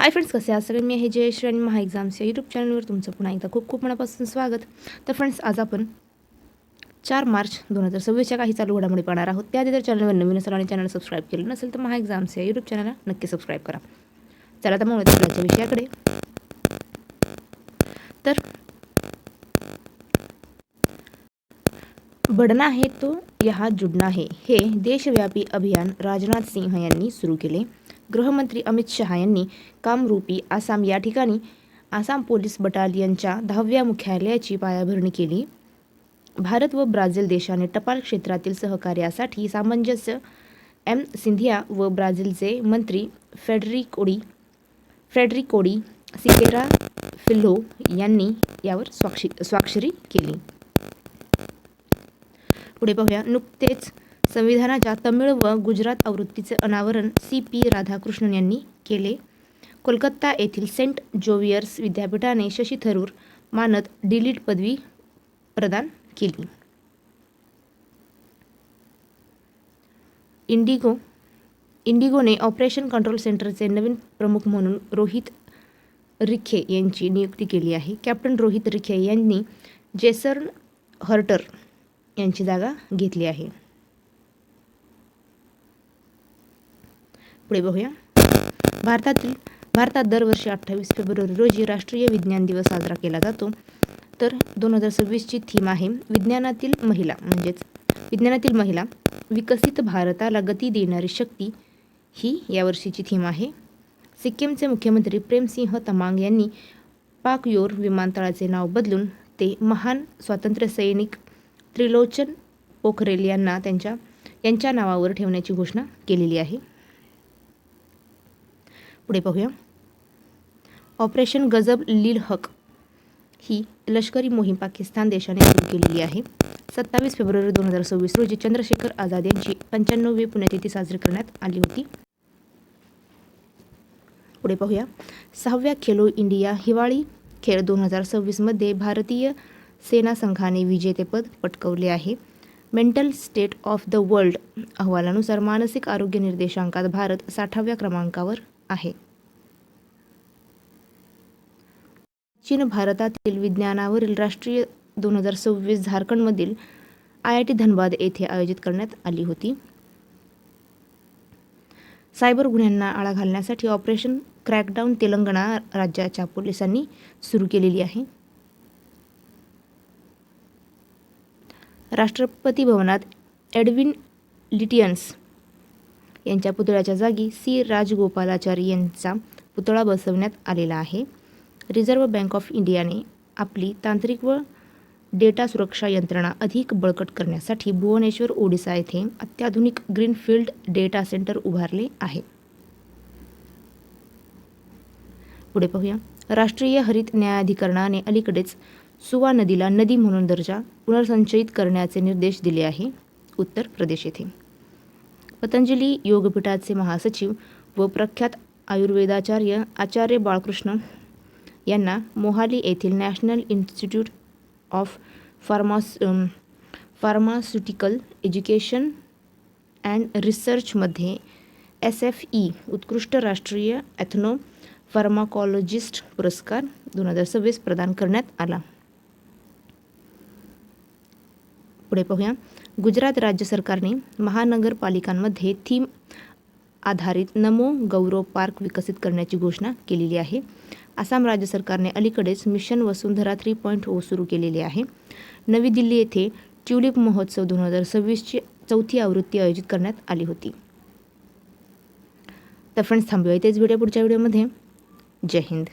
Hi friends, कसे आहात सगळे? मी आहे जयश्री आणि महा एक्झाम्स या यूट्यूब चॅनलवर तुमचं पुन्हा एकदा खूप खूप मनापासून स्वागत. तर फ्रेंड्स, आज आपण 4 मार्च 2026च्या काही चालू घडामोडी पाहणार आहोत. त्याआधी जर चॅनलवर नवीन असाल आणि चॅनल सबस्क्राईब केलं नसेल तर महा एक्झाम्स या यूट्यूब चॅनलला नक्की सबस्क्राईब करा. चला तर मग आजच्या विषयाकडे. तर बढ़ना है तो यहाँ जुडना है हे देशव्यापी अभियान राजनाथ सिंह यांनी सुरू केले. गृहमंत्री अमित शहा यांनी कामरूपी आसाम या ठिकाणी आसाम पोलीस बटालियनच्या 10व्या मुख्यालयाची पायाभरणी केली. भारत व ब्राझील देशाने टपाल क्षेत्रातील सहकार्यासाठी सामंजस्य एम. सिंधिया व ब्राझीलचे मंत्री फ्रेडरिकोडी सिकेरा फिल्हो यांनी यावर स्वाक्षरी केली. पुढे पाहूया. नुकतेच संविधानाच्या तमिळ व गुजरात आवृत्तीचे अनावरण CP राधाकृष्णन यांनी केले. कोलकाता येथील सेंट जोवियर्स विद्यापीठाने शशी थरूर मानद D.Litt पदवी प्रदान केली. इंडिगोने ऑपरेशन कंट्रोल सेंटरचे नवीन प्रमुख म्हणून रोहित रिखे यांची नियुक्ती केली आहे. कॅप्टन रोहित रिखे यांनी जेसन हर्टर यांची जागा घेतली आहे. पुढे बघूया. भारतात दरवर्षी 28 फेब्रुवारी रोजी राष्ट्रीय विज्ञान दिवस साजरा केला जातो. तर 2026ची थीम आहे विज्ञानातील महिला विकसित भारताला गती देणारी शक्ती, ही यावर्षीची थीम आहे. सिक्कीमचे मुख्यमंत्री प्रेमसिंह तमांग यांनी पाकयोर विमानतळाचे नाव बदलून ते महान स्वातंत्र्य सैनिक त्रिलोचन पोखरेल यांना यांच्या नावावर ठेवण्याची घोषणा केलेली आहे. पुढे पाहूया. ऑपरेशन गजब लील हक ही लष्करी मोहीम पाकिस्तान देशाने सुरू केलेली आहे. 27 फेब्रुवारी 2026 रोजी चंद्रशेखर आझाद यांची 95वी पुण्यतिथी साजरी करण्यात आली होती. पुढे पाहूया. 6व्या खेलो इंडिया हिवाळी खेळ 2026 मध्ये भारतीय सेना संघाने विजेतेपद पटकावले आहे. Mental state of the world अहवालानुसार मानसिक आरोग्य निर्देशांकात भारत 60व्या क्रमांकावर आहे. चीन भारतातील विज्ञानावरील राष्ट्रीय 2026 झारखंडमधील IIT धनबाद येथे आयोजित करण्यात आली होती. सायबर गुन्ह्यांना आळा घालण्यासाठी ऑपरेशन क्रॅकडाऊन तेलंगणा राज्याच्या पोलिसांनी सुरू केलेली आहे. राष्ट्रपती भवनात एडविन लिटियन्स यांच्या पुतळ्याच्या जागी C. राजगोपालाचारी यांचा पुतळा बसवण्यात आलेला आहे. रिझर्व्ह बँक ऑफ इंडियाने आपली तांत्रिक व डेटा सुरक्षा यंत्रणा अधिक बळकट करण्यासाठी भुवनेश्वर, ओडिसा येथे अत्याधुनिक ग्रीनफील्ड डेटा सेंटर उभारले आहे. पुढे पाहूया. राष्ट्रीय हरित न्यायाधिकरणाने अलीकडेच सुवा नदीला नदी म्हणून दर्जा पुनर्संचयित करण्याचे निर्देश दिले आहे. उत्तर प्रदेश येथे पतंजली योगपीठाचे महासचिव व प्रख्यात आयुर्वेदाचार्य आचार्य बाळकृष्ण यांना मोहाली येथील national institute of pharmaceutical education and रिसर्चमध्ये SFE उत्कृष्ट राष्ट्रीय ॲथनो फार्माकॉलॉजिस्ट पुरस्कार 2026 प्रदान करण्यात आला. पुढे पाहूया. गुजरात राज्य सरकारने महानगरपालिकांमध्ये थीम आधारित नमो गौरव पार्क विकसित करण्याची घोषणा केलेली आहे. आसाम राज्य सरकारने अलीकडेच मिशन वसुंधरा 3.0 सुरू केलेले आहे. नवी दिल्ली येथे ट्युलिप महोत्सव 2026ची 4थी आवृत्ती आयोजित करण्यात आली होती. तर फ्रेंड्स, थांबूया इथेच. व्हिडिओ पुढच्या व्हिडिओमध्ये. जय हिंद.